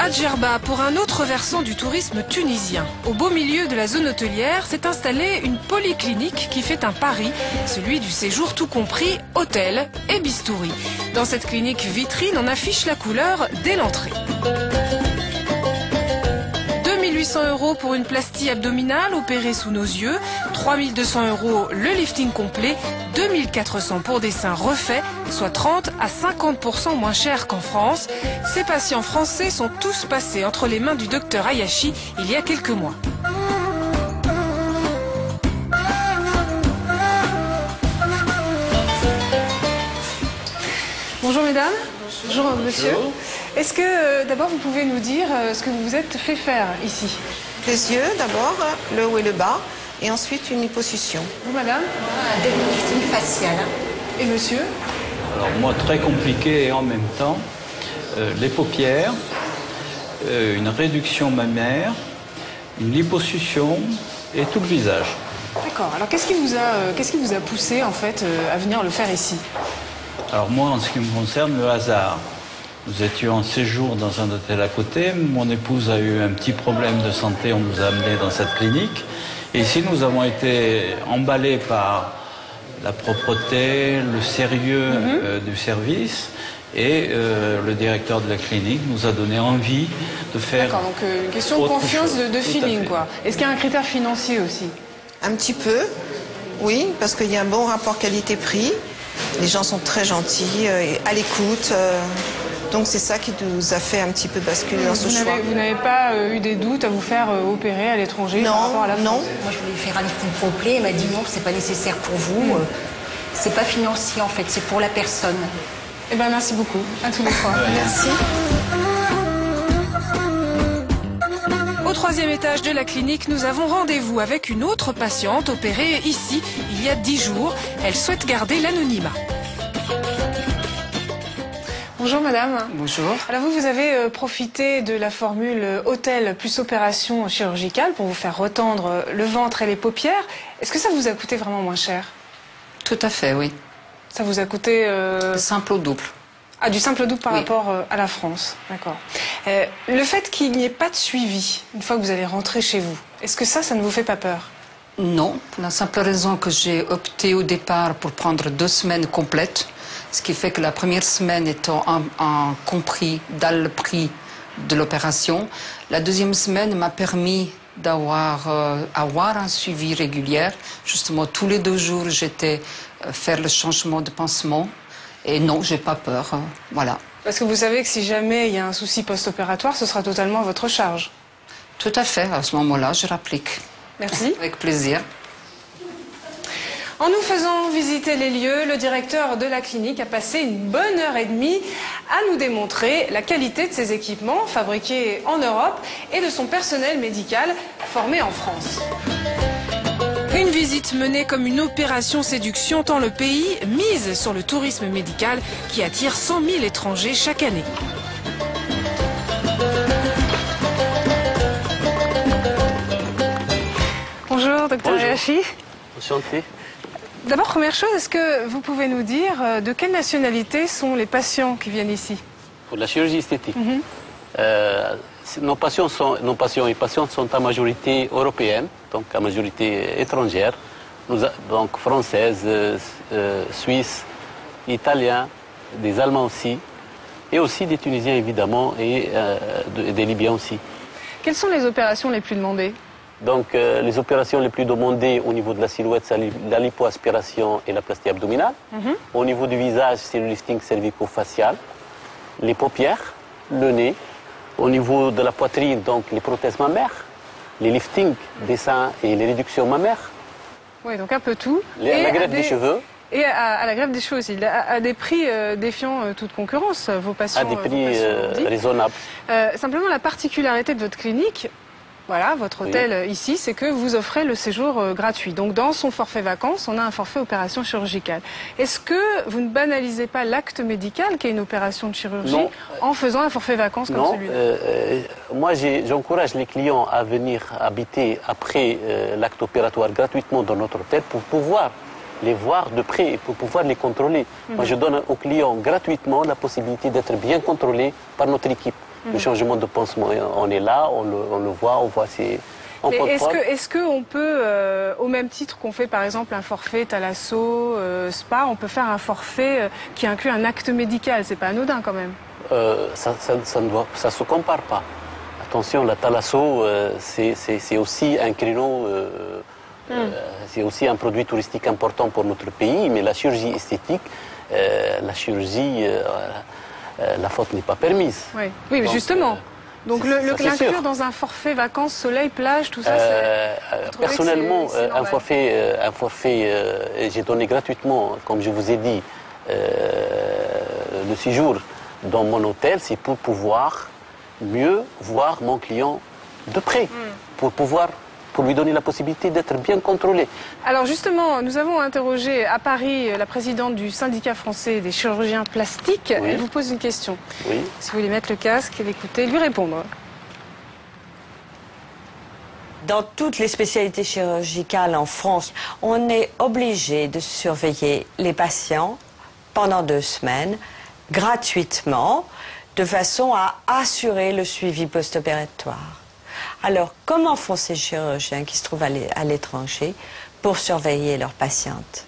À Djerba, pour un autre versant du tourisme tunisien. Au beau milieu de la zone hôtelière s'est installée une polyclinique qui fait un pari, celui du séjour tout compris, hôtel et bistouri. Dans cette clinique vitrine, on affiche la couleur dès l'entrée. 800 € pour une plastie abdominale opérée sous nos yeux, 3200 € le lifting complet, 2400 pour des seins refaits, soit 30 à 50% moins cher qu'en France. Ces patients français sont tous passés entre les mains du docteur Ayashi il y a quelques mois. Bonjour mesdames. Bonjour monsieur. Est-ce que d'abord vous pouvez nous dire ce que vous vous êtes fait faire ici? Les yeux d'abord, le haut et le bas, et ensuite une liposuction. Vous madame? Un lifting facial. Et monsieur? Alors moi très compliqué et en même temps, les paupières, une réduction mammaire, une liposuction et tout le visage. D'accord. Alors qu'est-ce qui vous a poussé en fait à venir le faire ici? Alors moi, en ce qui me concerne, le hasard. Nous étions en séjour dans un hôtel à côté. Mon épouse a eu un petit problème de santé. On nous a amenés dans cette clinique. Et ici, nous avons été emballés par la propreté, le sérieux du service. Et le directeur de la clinique nous a donné envie de faire. D'accord, donc une question de confiance, de feeling, quoi. Est-ce qu'il y a un critère financier aussi? Un petit peu, oui, parce qu'il y a un bon rapport qualité-prix. Les gens sont très gentils, et à l'écoute. Donc c'est ça qui nous a fait un petit peu basculer dans ce choix. Vous n'avez pas eu des doutes à vous faire opérer à l'étranger par rapport à la France? Non. Moi, je voulais faire un lifting complet. Elle m'a dit non, c'est pas nécessaire pour vous. C'est pas financier en fait, c'est pour la personne. Eh bien, merci beaucoup à tous les trois. Merci. Au 3e étage de la clinique, nous avons rendez-vous avec une autre patiente opérée ici il y a 10 jours. Elle souhaite garder l'anonymat. Bonjour madame. Bonjour. Alors vous avez profité de la formule hôtel plus opération chirurgicale pour vous faire retendre le ventre et les paupières. Est-ce que ça vous a coûté vraiment moins cher? Tout à fait, oui. Ça vous a coûté... Simple au double. Ah, du simple double par Oui. rapport à la France. D'accord. Le fait qu'il n'y ait pas de suivi une fois que vous allez rentrer chez vous, est-ce que ça ne vous fait pas peur? Non, pour la simple raison que j'ai opté au départ pour prendre 2 semaines complètes, ce qui fait que la première semaine étant compris dans le prix de l'opération, la deuxième semaine m'a permis d'avoir un suivi régulier. Justement, tous les 2 jours, j'étais faire le changement de pansement. Et non, j'ai pas peur, voilà. Parce que vous savez que si jamais il y a un souci post-opératoire, ce sera totalement à votre charge. Tout à fait, à ce moment-là, je réplique. Merci. Avec plaisir. En nous faisant visiter les lieux, le directeur de la clinique a passé une bonne heure et demie à nous démontrer la qualité de ses équipements fabriqués en Europe et de son personnel médical formé en France. Une visite menée comme une opération séduction tant le pays mise sur le tourisme médical qui attire 100 000 étrangers chaque année. Bonjour, docteur Ayashi. Enchanté. D'abord, première chose, est-ce que vous pouvez nous dire de quelle nationalité sont les patients qui viennent ici? Pour la chirurgie esthétique, nos patients et patientes sont à majorité européenne, donc à majorité étrangère, donc françaises, suisses, italiens, des Allemands aussi, et aussi des Tunisiens évidemment, et des Libyens aussi. Quelles sont les opérations les plus demandées? Donc les opérations les plus demandées au niveau de la silhouette, c'est la lipoaspiration et la plastie abdominale. Au niveau du visage, c'est le lifting cervico-facial, les paupières, le nez. Au niveau de la poitrine, donc les prothèses mammaires, les liftings des seins et les réductions mammaires. Oui, donc un peu tout. La greffe des cheveux. Et à la greffe des cheveux aussi, à des prix défiant toute concurrence, vos patients. À des prix raisonnables. Simplement, la particularité de votre clinique, voilà, votre hôtel ici, c'est que vous offrez le séjour gratuit. Donc dans son forfait vacances, on a un forfait opération chirurgicale. Est-ce que vous ne banalisez pas l'acte médical qui est une opération de chirurgie en faisant un forfait vacances comme celui-là? Moi, j'encourage les clients à venir habiter après l'acte opératoire gratuitement dans notre hôtel pour pouvoir les voir de près et pour pouvoir les contrôler. Moi, je donne aux clients gratuitement la possibilité d'être bien contrôlés par notre équipe. Le changement de pansement, on est là, on le voit, on voit si on Mais contrôle. est-ce qu'on peut, au même titre qu'on fait par exemple un forfait thalasso, spa, on peut faire un forfait qui inclut un acte médical? C'est pas anodin quand même. Ça ne se compare pas. Attention, la thalasso, c'est aussi un créneau, c'est aussi un produit touristique important pour notre pays, mais la chirurgie esthétique, la faute n'est pas permise. Oui, oui, mais Donc, justement. Donc c'est l'inclure sûr. dans un forfait vacances, soleil, plage, tout ça, personnellement, c'est un forfait, j'ai donné gratuitement, comme je vous ai dit, le séjour dans mon hôtel, c'est pour pouvoir mieux voir mon client de près, pour lui donner la possibilité d'être bien contrôlé. Alors justement, nous avons interrogé à Paris la présidente du syndicat français des chirurgiens plastiques. Oui. Elle vous pose une question. Oui. Si vous voulez mettre le casque et l'écouter, lui répondre. Dans toutes les spécialités chirurgicales en France, on est obligé de surveiller les patients pendant 2 semaines, gratuitement, de façon à assurer le suivi post-opératoire. Alors, comment font ces chirurgiens qui se trouvent à l'étranger pour surveiller leurs patientes?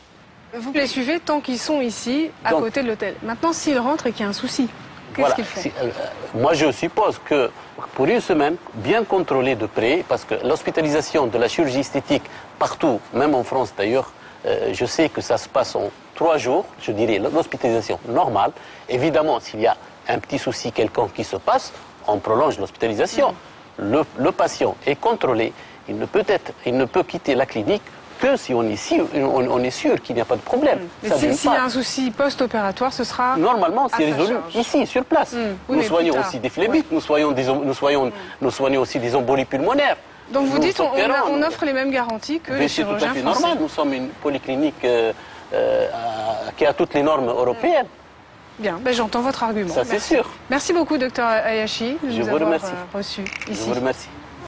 Vous les suivez tant qu'ils sont ici, à Donc, côté de l'hôtel. Maintenant, s'ils rentrent et qu'il y a un souci, qu'est-ce Voilà. qu'ils font? Moi, je suppose que pour une semaine, bien contrôlée de près, parce que l'hospitalisation de la chirurgie esthétique partout, même en France d'ailleurs, je sais que ça se passe en 3 jours, je dirais l'hospitalisation normale. Évidemment, s'il y a un petit souci quelconque qui se passe, on prolonge l'hospitalisation. Le patient est contrôlé, il ne peut quitter la clinique que si on est sûr qu'il n'y a pas de problème. Mais Ça vient s'il y pas. a un souci post-opératoire, ce sera... Normalement, c'est à sa résolu charge. ici, sur place. Oui, Nous mais soignons plus tard. aussi des phlébites, nous soignons aussi des embolies pulmonaires. Donc vous Nous dites, opérons, on offre les mêmes garanties que mais les c'est tout à chirurgiens fait français. normal. Nous sommes une polyclinique qui a toutes les normes européennes. Bien, ben, j'entends votre argument. Ça, c'est Merci. sûr. Merci beaucoup, docteur Hayashi, de Je nous vous avoir remercie. reçus Je ici. vous remercie.